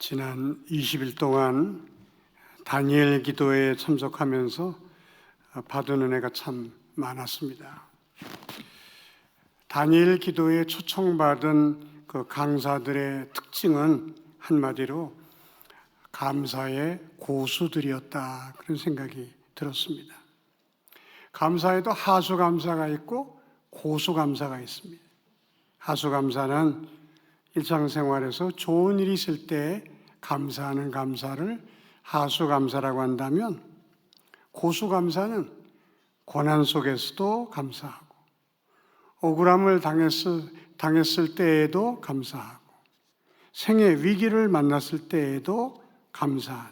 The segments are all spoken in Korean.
지난 20일 동안 다니엘 기도에 참석하면서 받은 은혜가 참 많았습니다. 다니엘 기도에 초청받은 그 강사들의 특징은 한마디로 감사의 고수들이었다, 그런 생각이 들었습니다. 감사에도 하수감사가 있고 고수감사가 있습니다. 하수감사는 일상생활에서 좋은 일이 있을 때 감사하는 감사를 하수감사라고 한다면, 고수감사는 고난 속에서도 감사하고 억울함을 당했을 때에도 감사하고 생의 위기를 만났을 때에도 감사하는,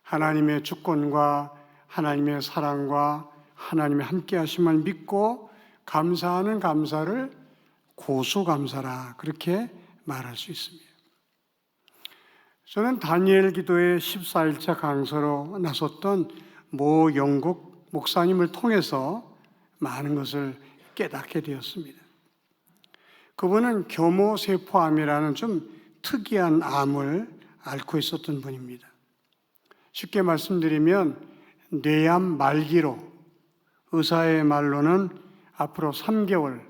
하나님의 주권과 하나님의 사랑과 하나님의 함께하심을 믿고 감사하는 감사를 고수감사라, 그렇게 말할 수 있습니다. 저는 다니엘 기도의 14일차 강서로 나섰던 모 영국 목사님을 통해서 많은 것을 깨닫게 되었습니다. 그분은 교모세포암이라는 좀 특이한 암을 앓고 있었던 분입니다. 쉽게 말씀드리면 뇌암 말기로, 의사의 말로는 앞으로 3개월,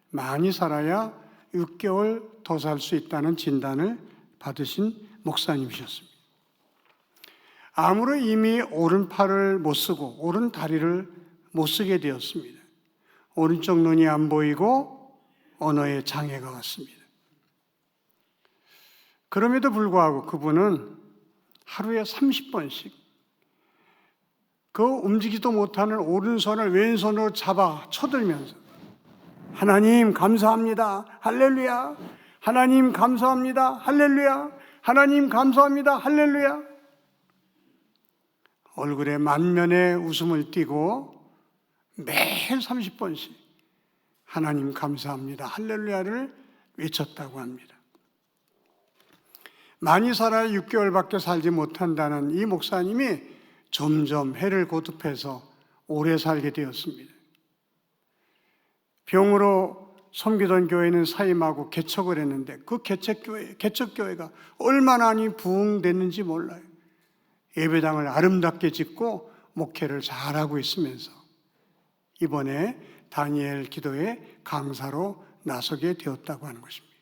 많이 살아야 6개월 더 살 수 있다는 진단을 받으신 목사님이셨습니다. 암으로 이미 오른팔을 못 쓰고 오른 다리를 못 쓰게 되었습니다. 오른쪽 눈이 안 보이고 언어에 장애가 왔습니다. 그럼에도 불구하고 그분은 하루에 30번씩 그 움직이지도 못하는 오른손을 왼손으로 잡아 쳐들면서 하나님 감사합니다, 할렐루야. 하나님 감사합니다, 할렐루야. 하나님 감사합니다, 할렐루야. 얼굴에 만면에 웃음을 띠고 매일 30번씩 하나님 감사합니다, 할렐루야를 외쳤다고 합니다. 많이 살아야 6개월밖에 살지 못한다는 이 목사님이 점점 해를 거듭해서 오래 살게 되었습니다. 병으로 섬기던 교회는 사임하고 개척을 했는데 그 개척교회가 얼마나 부흥됐는지 몰라요. 예배당을 아름답게 짓고 목회를 잘하고 있으면서 이번에 다니엘 기도의 강사로 나서게 되었다고 하는 것입니다.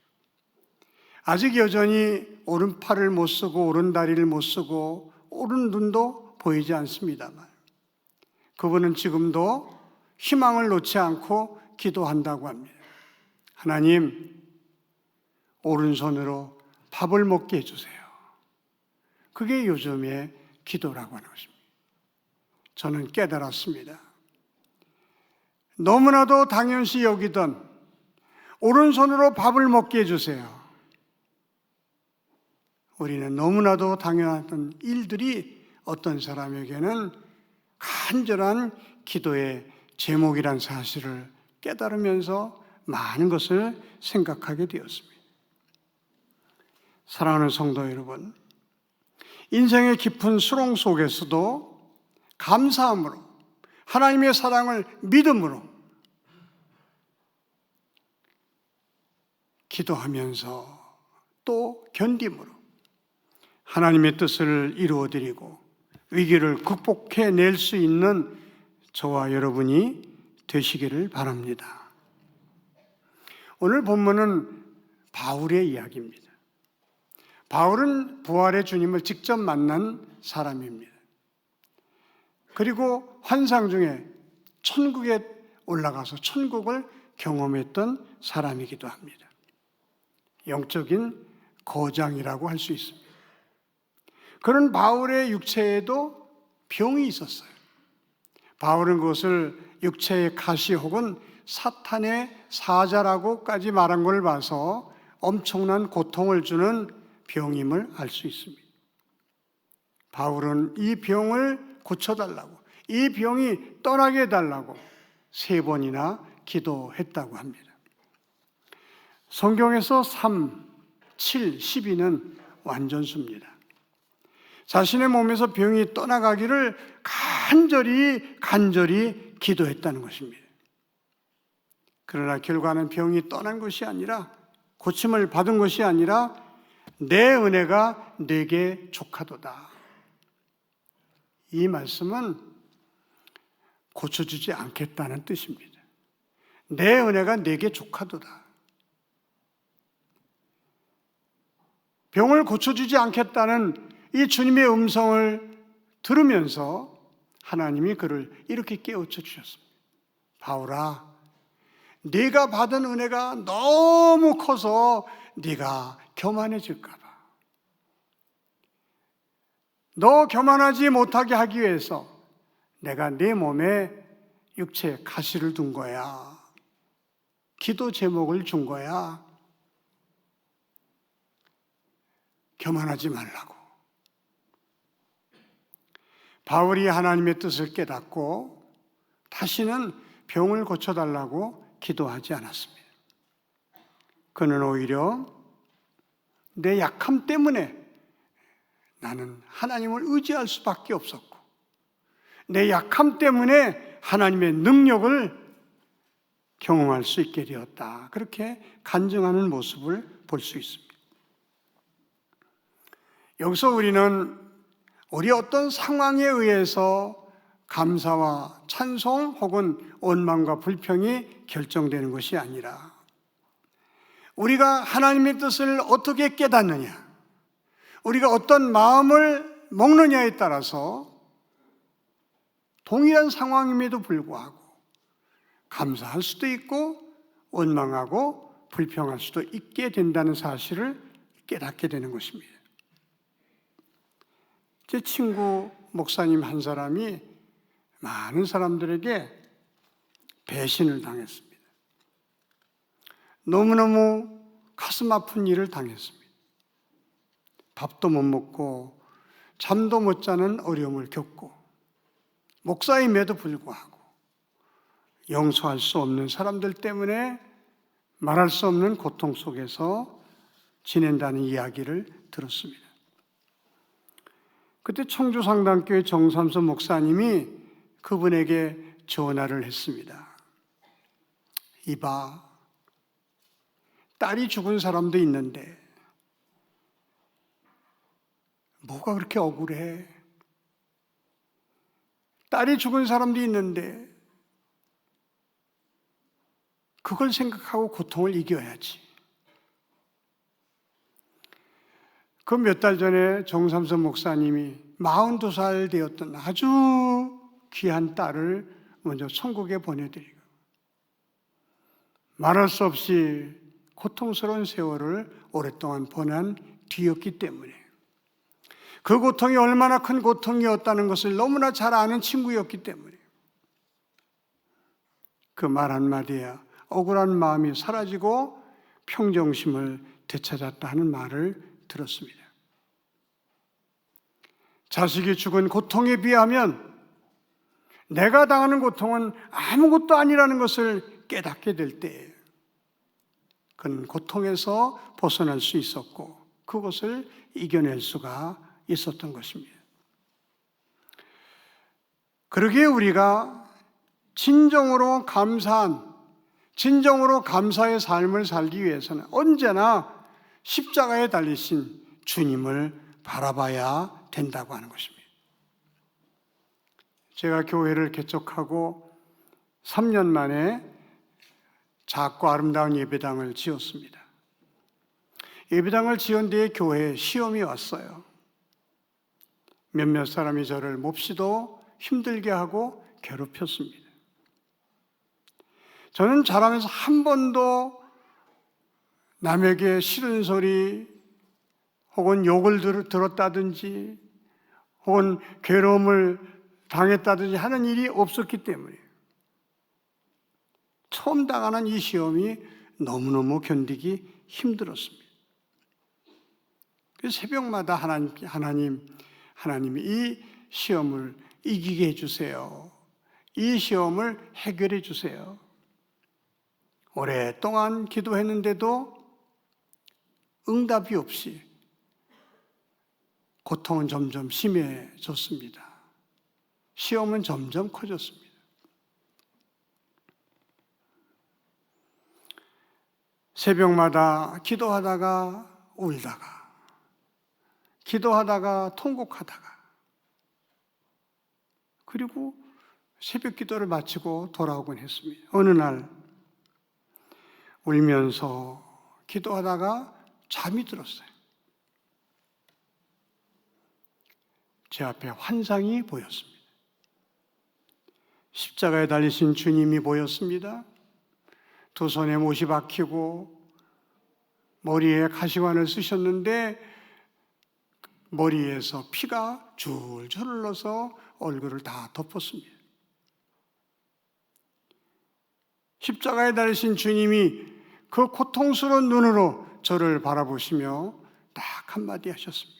아직 여전히 오른팔을 못 쓰고 오른다리를 못 쓰고 오른 눈도 보이지 않습니다만 그분은 지금도 희망을 놓지 않고 기도한다고 합니다. 하나님, 오른손으로 밥을 먹게 해주세요. 그게 요즘의 기도라고 하는 것입니다. 저는 깨달았습니다. 너무나도 당연시 여기던 오른손으로 밥을 먹게 해주세요. 우리는 너무나도 당연하던 일들이 어떤 사람에게는 간절한 기도의 제목이란 사실을 깨달으면서 많은 것을 생각하게 되었습니다. 사랑하는 성도 여러분, 인생의 깊은 수렁 속에서도 감사함으로, 하나님의 사랑을 믿음으로 기도하면서 또 견딤으로 하나님의 뜻을 이루어드리고 위기를 극복해낼 수 있는 저와 여러분이 되시기를 바랍니다. 오늘 본문은 바울의 이야기입니다. 바울은 부활의 주님을 직접 만난 사람입니다. 그리고 환상 중에 천국에 올라가서 천국을 경험했던 사람이기도 합니다. 영적인 거장이라고 할 수 있습니다. 그런 바울의 육체에도 병이 있었어요. 바울은 그것을 육체의 가시 혹은 사탄의 사자라고까지 말한 걸 봐서 엄청난 고통을 주는 병임을 알 수 있습니다. 바울은 이 병을 고쳐달라고, 이 병이 떠나게 해달라고 3번이나 기도했다고 합니다. 성경에서 3, 7, 12는 완전수입니다. 자신의 몸에서 병이 떠나가기를 간절히 기도했다는 것입니다. 그러나 결과는 병이 떠난 것이 아니라, 고침을 받은 것이 아니라 내 은혜가 네게 족하도다. 이 말씀은 고쳐주지 않겠다는 뜻입니다. 내 은혜가 네게 족하도다. 병을 고쳐주지 않겠다는 이 주님의 음성을 들으면서 하나님이 그를 이렇게 깨우쳐 주셨습니다. 바울아, 네가 받은 은혜가 너무 커서 네가 교만해질까 봐. 너 교만하지 못하게 하기 위해서 내가 네 몸에 육체에 가시를 둔 거야. 기도 제목을 준 거야. 교만하지 말라고. 바울이 하나님의 뜻을 깨닫고 다시는 병을 고쳐달라고 기도하지 않았습니다. 그는 오히려 내 약함 때문에 나는 하나님을 의지할 수밖에 없었고, 내 약함 때문에 하나님의 능력을 경험할 수 있게 되었다. 그렇게 간증하는 모습을 볼 수 있습니다. 여기서 우리는 우리 어떤 상황에 의해서 감사와 찬송 혹은 원망과 불평이 결정되는 것이 아니라 우리가 하나님의 뜻을 어떻게 깨닫느냐, 우리가 어떤 마음을 먹느냐에 따라서 동일한 상황임에도 불구하고 감사할 수도 있고 원망하고 불평할 수도 있게 된다는 사실을 깨닫게 되는 것입니다. 제 친구 목사님 한 사람이 많은 사람들에게 배신을 당했습니다. 너무너무 가슴 아픈 일을 당했습니다. 밥도 못 먹고 잠도 못 자는 어려움을 겪고 목사임에도 불구하고 용서할 수 없는 사람들 때문에 말할 수 없는 고통 속에서 지낸다는 이야기를 들었습니다. 그때 청주상당교회 정삼선 목사님이 그분에게 전화를 했습니다. 이봐, 딸이 죽은 사람도 있는데 뭐가 그렇게 억울해? 딸이 죽은 사람도 있는데 그걸 생각하고 고통을 이겨야지. 그 몇 달 전에 정삼선 목사님이 42살 되었던 아주 귀한 딸을 먼저 천국에 보내드리고 말할 수 없이 고통스러운 세월을 오랫동안 보낸 뒤였기 때문에 그 고통이 얼마나 큰 고통이었다는 것을 너무나 잘 아는 친구였기 때문에 그 말 한마디에 억울한 마음이 사라지고 평정심을 되찾았다 하는 말을 들었습니다. 자식이 죽은 고통에 비하면 내가 당하는 고통은 아무것도 아니라는 것을 깨닫게 될 때 그는 고통에서 벗어날 수 있었고 그것을 이겨낼 수가 있었던 것입니다. 그러기에 우리가 진정으로 감사의 삶을 살기 위해서는 언제나 십자가에 달리신 주님을 바라봐야 된다고 하는 것입니다. 제가 교회를 개척하고 3년 만에 작고 아름다운 예배당을 지었습니다. 예배당을 지은 뒤에 교회에 시험이 왔어요. 몇몇 사람이 저를 몹시도 힘들게 하고 괴롭혔습니다. 저는 자라면서 한 번도 남에게 싫은 소리 혹은 욕을 들었다든지 혹은 괴로움을 당했다든지 하는 일이 없었기 때문에 처음 당하는 이 시험이 너무너무 견디기 힘들었습니다. 그래서 새벽마다 하나님이 이 시험을 이기게 해주세요. 이 시험을 해결해 주세요. 오랫동안 기도했는데도 응답이 없이 고통은 점점 심해졌습니다. 시험은 점점 커졌습니다. 새벽마다 기도하다가 울다가 기도하다가 통곡하다가 그리고 새벽 기도를 마치고 돌아오곤 했습니다. 어느 날 울면서 기도하다가 잠이 들었어요. 제 앞에 환상이 보였습니다. 십자가에 달리신 주님이 보였습니다. 두 손에 못이 박히고 머리에 가시관을 쓰셨는데 머리에서 피가 줄줄 흘러서 얼굴을 다 덮었습니다. 십자가에 달리신 주님이 그 고통스러운 눈으로 저를 바라보시며 딱 한마디 하셨습니다.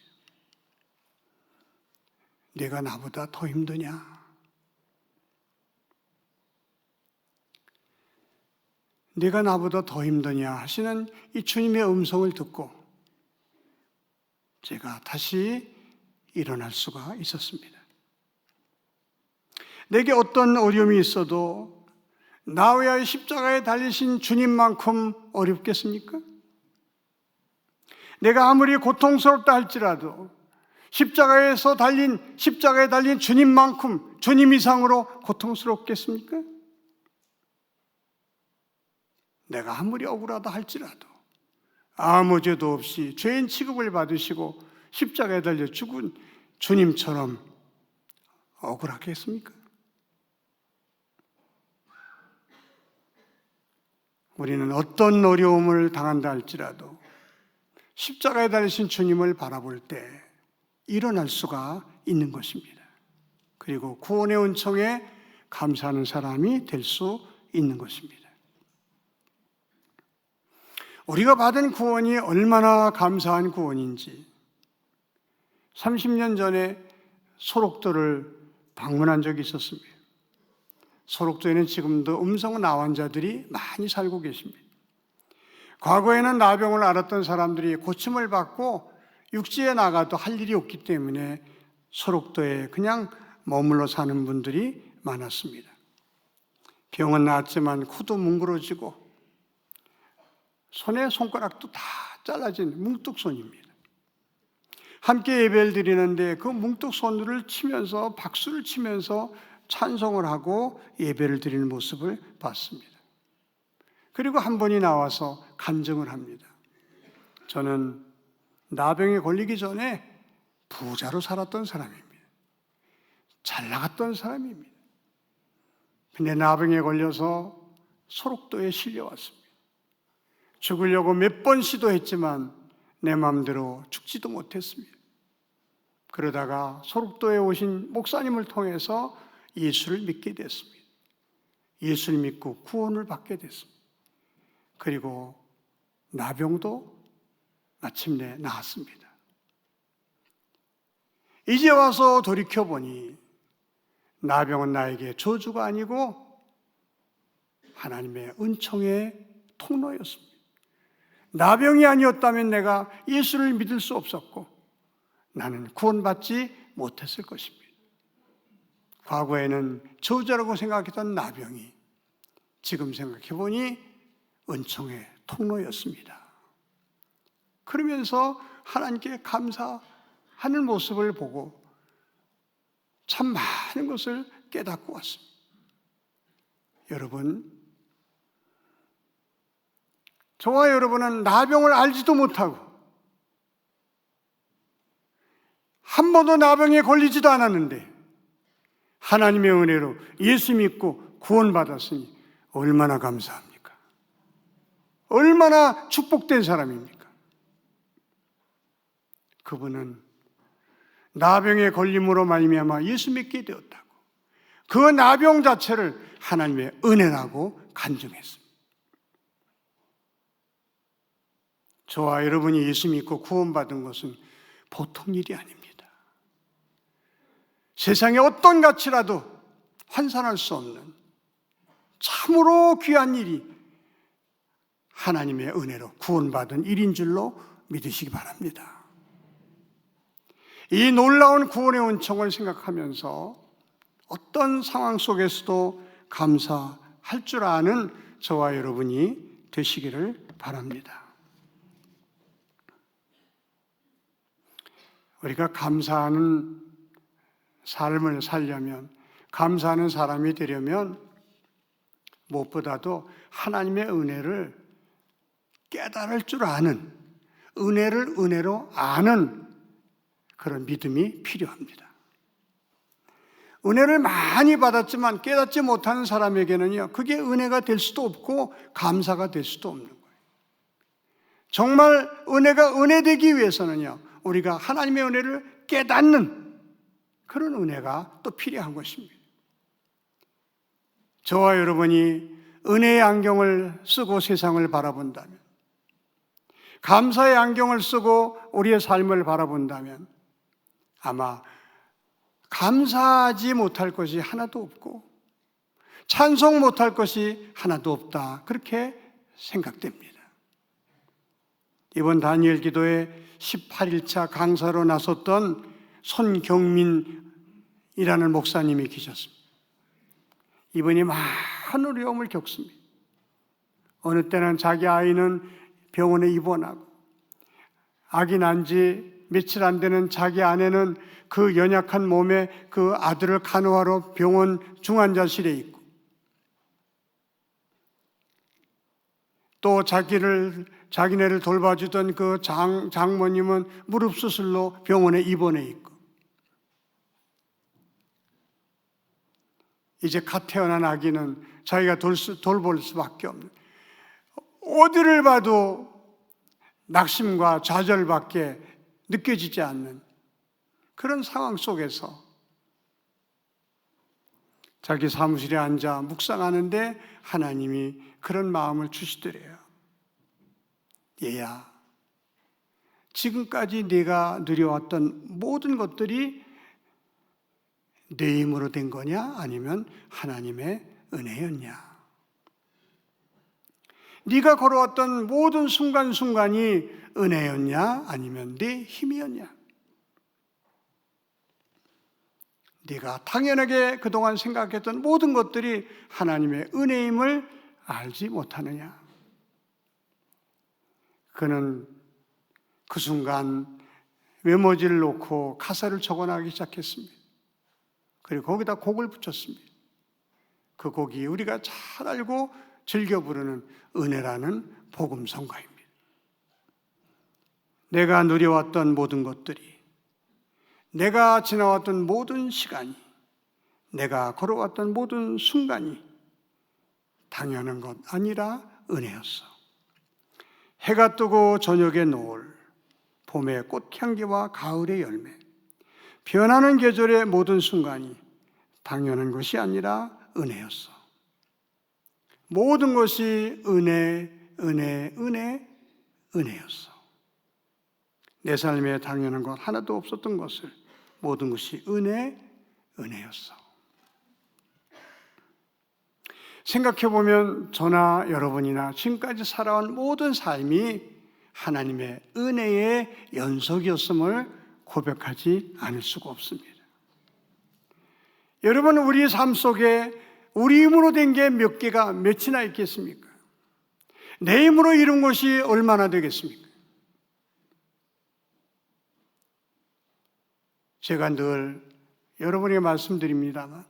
네가 나보다 더 힘드냐? 네가 나보다 더 힘드냐 하시는 이 주님의 음성을 듣고 제가 다시 일어날 수가 있었습니다. 내게 어떤 어려움이 있어도 나 위하여 십자가에 달리신 주님만큼 어렵겠습니까? 내가 아무리 고통스럽다 할지라도 십자가에 달린 주님만큼, 주님 이상으로 고통스럽겠습니까? 내가 아무리 억울하다 할지라도 아무 죄도 없이 죄인 취급을 받으시고 십자가에 달려 죽은 주님처럼 억울하겠습니까? 우리는 어떤 어려움을 당한다 할지라도 십자가에 달리신 주님을 바라볼 때 일어날 수가 있는 것입니다. 그리고 구원의 은총에 감사하는 사람이 될 수 있는 것입니다. 우리가 받은 구원이 얼마나 감사한 구원인지 30년 전에 소록도를 방문한 적이 있었습니다. 소록도에는 지금도 음성 나환자들이 많이 살고 계십니다. 과거에는 나병을 앓았던 사람들이 고침을 받고 육지에 나가도 할 일이 없기 때문에 소록도에 그냥 머물러 사는 분들이 많았습니다. 병은 나았지만 코도 뭉그러지고 손에 손가락도 다 잘라진 뭉뚝손입니다. 함께 예배를 드리는데 그 뭉뚝손을 치면서 박수를 치면서 찬송을 하고 예배를 드리는 모습을 봤습니다. 그리고 한 분이 나와서 간증을 합니다. 저는 나병에 걸리기 전에 부자로 살았던 사람입니다. 잘 나갔던 사람입니다. 근데 나병에 걸려서 소록도에 실려왔습니다. 죽으려고 몇 번 시도했지만 내 마음대로 죽지도 못했습니다. 그러다가 소록도에 오신 목사님을 통해서 예수를 믿게 됐습니다. 예수를 믿고 구원을 받게 됐습니다. 그리고 나병도 마침내 나았습니다. 이제 와서 돌이켜보니 나병은 나에게 저주가 아니고 하나님의 은총의 통로였습니다. 나병이 아니었다면 내가 예수를 믿을 수 없었고 나는 구원받지 못했을 것입니다. 과거에는 저주라고 생각했던 나병이 지금 생각해보니 은총의 통로였습니다. 그러면서 하나님께 감사하는 모습을 보고 참 많은 것을 깨닫고 왔습니다. 여러분, 저와 여러분은 나병을 알지도 못하고 한 번도 나병에 걸리지도 않았는데 하나님의 은혜로 예수 믿고 구원받았으니 얼마나 감사합니까? 얼마나 축복된 사람입니까? 그분은 나병에 걸림으로 말미암아 예수 믿게 되었다고 그 나병 자체를 하나님의 은혜라고 간증했습니다. 저와 여러분이 예수 믿고 구원받은 것은 보통 일이 아닙니다. 세상의 어떤 가치라도 환산할 수 없는 참으로 귀한 일이 하나님의 은혜로 구원받은 일인 줄로 믿으시기 바랍니다. 이 놀라운 구원의 은총을 생각하면서 어떤 상황 속에서도 감사할 줄 아는 저와 여러분이 되시기를 바랍니다. 우리가 감사하는 삶을 살려면, 감사하는 사람이 되려면 무엇보다도 하나님의 은혜를 깨달을 줄 아는, 은혜를 은혜로 아는 그런 믿음이 필요합니다. 은혜를 많이 받았지만 깨닫지 못하는 사람에게는요, 그게 은혜가 될 수도 없고 감사가 될 수도 없는 거예요. 정말 은혜가 은혜되기 위해서는요, 우리가 하나님의 은혜를 깨닫는 그런 은혜가 또 필요한 것입니다. 저와 여러분이 은혜의 안경을 쓰고 세상을 바라본다면, 감사의 안경을 쓰고 우리의 삶을 바라본다면 아마 감사하지 못할 것이 하나도 없고 찬송 못할 것이 하나도 없다, 그렇게 생각됩니다. 이번 다니엘 기도에 18일차 강사로 나섰던 손경민이라는 목사님이 계셨습니다. 이분이 많은 어려움을 겪습니다. 어느 때는 자기 아이는 병원에 입원하고, 아기 난 지 며칠 안 되는 자기 아내는 그 연약한 몸에 그 아들을 간호하러 병원 중환자실에 있고, 또 자기네를 돌봐주던 그 장모님은 무릎 수술로 병원에 입원해 있고, 이제 갓 태어난 아기는 자기가 돌볼 수밖에 없는, 어디를 봐도 낙심과 좌절밖에 느껴지지 않는 그런 상황 속에서 자기 사무실에 앉아 묵상하는데 하나님이 그런 마음을 주시더래요. 얘야, 지금까지 네가 누려왔던 모든 것들이 내 힘으로 된 거냐, 아니면 하나님의 은혜였냐? 네가 걸어왔던 모든 순간순간이 은혜였냐, 아니면 네 힘이었냐? 네가 당연하게 그동안 생각했던 모든 것들이 하나님의 은혜임을 알지 못하느냐? 그는 그 순간 메모지를 놓고 가사를 적어나가기 시작했습니다. 그리고 거기다 곡을 붙였습니다. 그 곡이 우리가 잘 알고 즐겨 부르는 은혜라는 복음성가입니다. 내가 누려왔던 모든 것들이, 내가 지나왔던 모든 시간이, 내가 걸어왔던 모든 순간이 당연한 것 아니라 은혜였어. 해가 뜨고 저녁의 노을, 봄의 꽃향기와 가을의 열매, 변하는 계절의 모든 순간이 당연한 것이 아니라 은혜였어. 모든 것이 은혜였어. 내 삶에 당연한 것 하나도 없었던 것을 모든 것이 은혜였어. 생각해보면 저나 여러분이나 지금까지 살아온 모든 삶이 하나님의 은혜의 연속이었음을 고백하지 않을 수가 없습니다. 여러분, 우리 삶 속에 우리 힘으로 된 게 몇이나 있겠습니까? 내 힘으로 이룬 것이 얼마나 되겠습니까? 제가 늘 여러분에게 말씀드립니다만,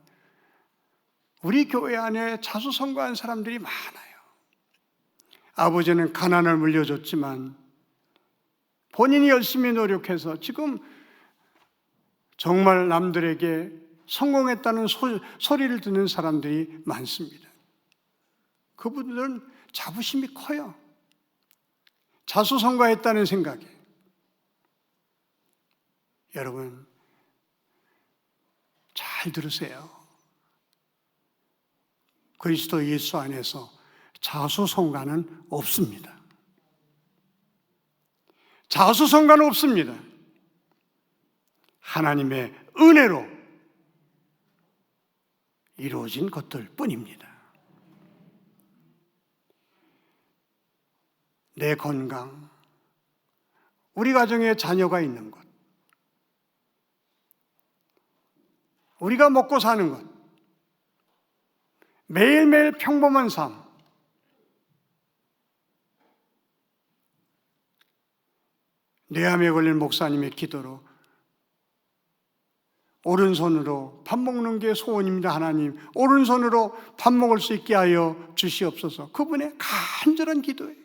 우리 교회 안에 자수성가한 사람들이 많아요. 아버지는 가난을 물려줬지만 본인이 열심히 노력해서 지금 정말 남들에게 성공했다는 소리를 듣는 사람들이 많습니다. 그분들은 자부심이 커요. 자수성가했다는 생각에. 여러분, 잘 들으세요. 그리스도 예수 안에서 자수성가는 없습니다. 자수성가는 없습니다. 하나님의 은혜로 이루어진 것들 뿐입니다. 내 건강, 우리 가정에 자녀가 있는 것, 우리가 먹고 사는 것, 매일매일 평범한 삶, 뇌암에 걸린 목사님의 기도로 오른손으로 밥 먹는 게 소원입니다. 하나님, 오른손으로 밥 먹을 수 있게 하여 주시옵소서. 그분의 간절한 기도예요.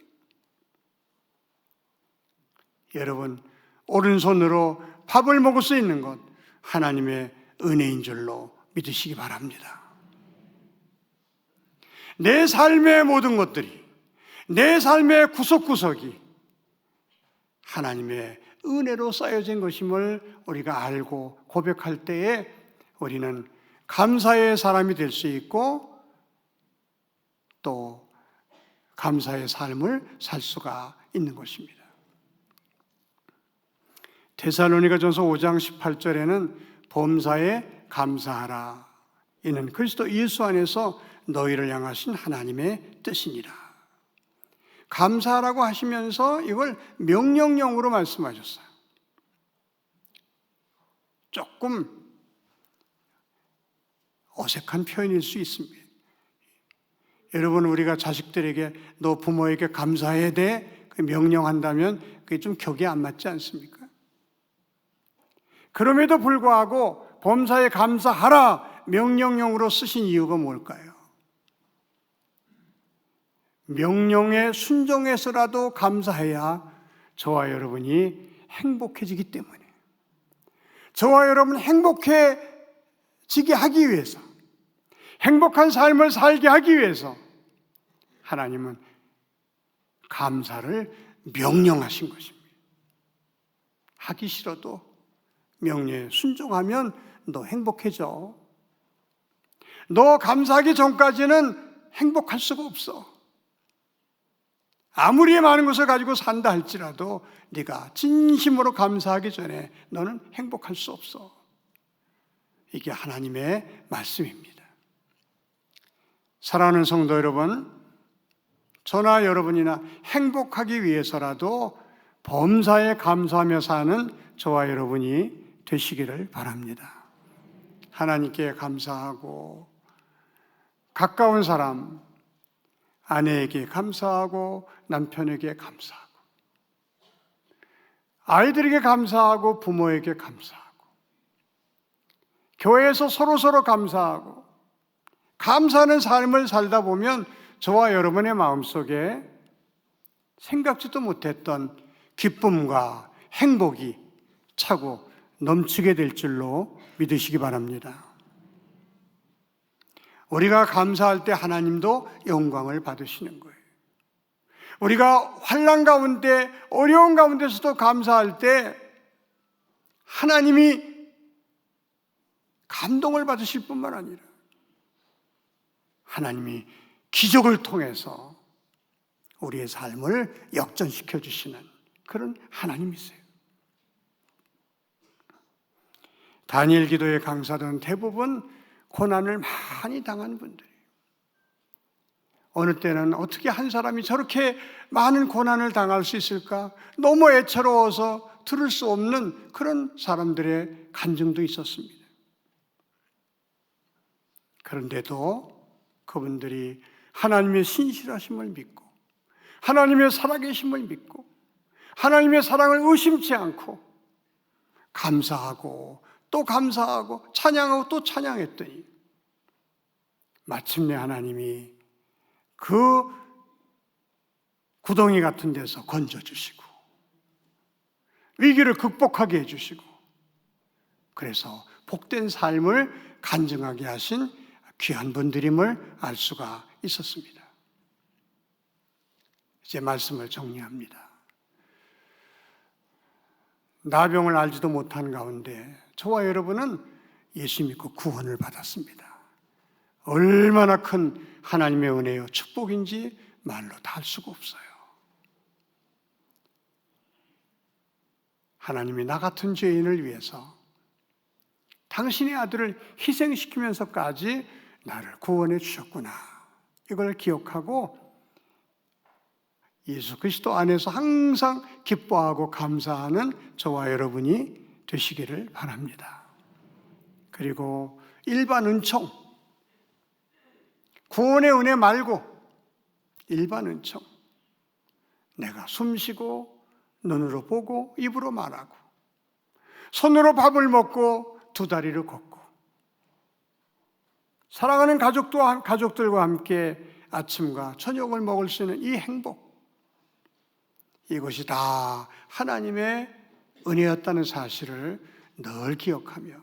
여러분, 오른손으로 밥을 먹을 수 있는 것 하나님의 은혜인 줄로 믿으시기 바랍니다. 내 삶의 모든 것들이, 내 삶의 구석구석이 하나님의 은혜로 쌓여진 것임을 우리가 알고 고백할 때에 우리는 감사의 사람이 될 수 있고 또 감사의 삶을 살 수가 있는 것입니다. 데살로니가전서 5장 18절에는 범사에 감사하라. 이는 그리스도 예수 안에서 너희를 향하신 하나님의 뜻이니라. 감사하라고 하시면서 이걸 명령형으로 말씀하셨어요. 조금 어색한 표현일 수 있습니다. 여러분, 우리가 자식들에게 너 부모에게 감사해야 돼 명령한다면 그게 좀 격이 안 맞지 않습니까? 그럼에도 불구하고 범사에 감사하라 명령형으로 쓰신 이유가 뭘까요? 명령에 순종해서라도 감사해야 저와 여러분이 행복해지기 때문에, 저와 여러분 행복해지게 하기 위해서, 행복한 삶을 살게 하기 위해서 하나님은 감사를 명령하신 것입니다. 하기 싫어도 명령에 순종하면 너 행복해져. 너 감사하기 전까지는 행복할 수가 없어. 아무리 많은 것을 가지고 산다 할지라도 네가 진심으로 감사하기 전에 너는 행복할 수 없어. 이게 하나님의 말씀입니다. 사랑하는 성도 여러분, 저나 여러분이나 행복하기 위해서라도 범사에 감사하며 사는 저와 여러분이 되시기를 바랍니다. 하나님께 감사하고, 가까운 사람, 아내에게 감사하고, 남편에게 감사하고, 아이들에게 감사하고, 부모에게 감사하고, 교회에서 서로서로 감사하고, 감사하는 삶을 살다 보면 저와 여러분의 마음속에 생각지도 못했던 기쁨과 행복이 차고 넘치게 될 줄로 믿으시기 바랍니다. 우리가 감사할 때 하나님도 영광을 받으시는 거예요. 우리가 환난 가운데, 어려운 가운데서도 감사할 때 하나님이 감동을 받으실 뿐만 아니라 하나님이 기적을 통해서 우리의 삶을 역전시켜 주시는 그런 하나님이세요. 다니엘 기도의 강사들은 대부분 고난을 많이 당한 분들이에요. 어느 때는 어떻게 한 사람이 저렇게 많은 고난을 당할 수 있을까? 너무 애처로워서 들을 수 없는 그런 사람들의 간증도 있었습니다. 그런데도 그분들이 하나님의 신실하심을 믿고, 하나님의 살아계심을 믿고, 하나님의 사랑을 의심치 않고 감사하고 또 감사하고 찬양하고 또 찬양했더니 마침내 하나님이 그 구덩이 같은 데서 건져주시고 위기를 극복하게 해주시고, 그래서 복된 삶을 간증하게 하신 귀한 분들임을 알 수가 있었습니다. 이제 말씀을 정리합니다. 나병을 알지도 못한 가운데 저와 여러분은 예수 믿고 구원을 받았습니다. 얼마나 큰 하나님의 은혜요 축복인지 말로 다 할 수가 없어요. 하나님이 나 같은 죄인을 위해서 당신의 아들을 희생시키면서까지 나를 구원해 주셨구나. 이걸 기억하고 예수 그리스도 안에서 항상 기뻐하고 감사하는 저와 여러분이 되시기를 바랍니다. 그리고 일반 은총, 구원의 은혜 말고 일반 은총, 내가 숨쉬고 눈으로 보고 입으로 말하고 손으로 밥을 먹고 두 다리를 걷고 사랑하는 가족들과 함께 아침과 저녁을 먹을 수 있는 이 행복, 이것이 다 하나님의 은혜였다는 사실을 늘 기억하며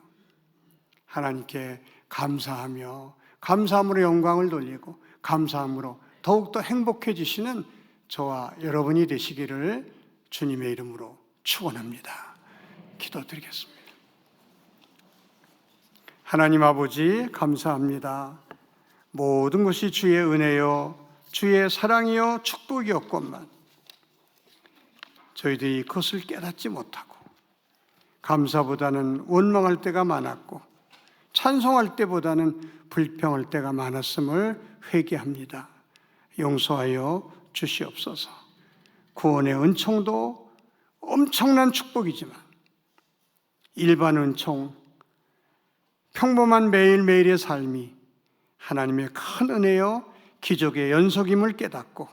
하나님께 감사하며 감사함으로 영광을 돌리고 감사함으로 더욱더 행복해지시는 저와 여러분이 되시기를 주님의 이름으로 축원합니다. 기도드리겠습니다. 하나님 아버지 감사합니다. 모든 것이 주의 은혜요 주의 사랑이요 축복이었건만 저희들이 그것을 깨닫지 못하고 감사보다는 원망할 때가 많았고 찬송할 때보다는 불평할 때가 많았음을 회개합니다. 용서하여 주시옵소서. 구원의 은총도 엄청난 축복이지만 일반 은총, 평범한 매일매일의 삶이 하나님의 큰 은혜요 기적의 연속임을 깨닫고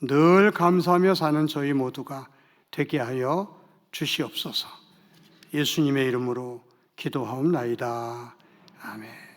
늘 감사하며 사는 저희 모두가 되게 하여 주시옵소서. 예수님의 이름으로 기도하옵나이다. 아멘.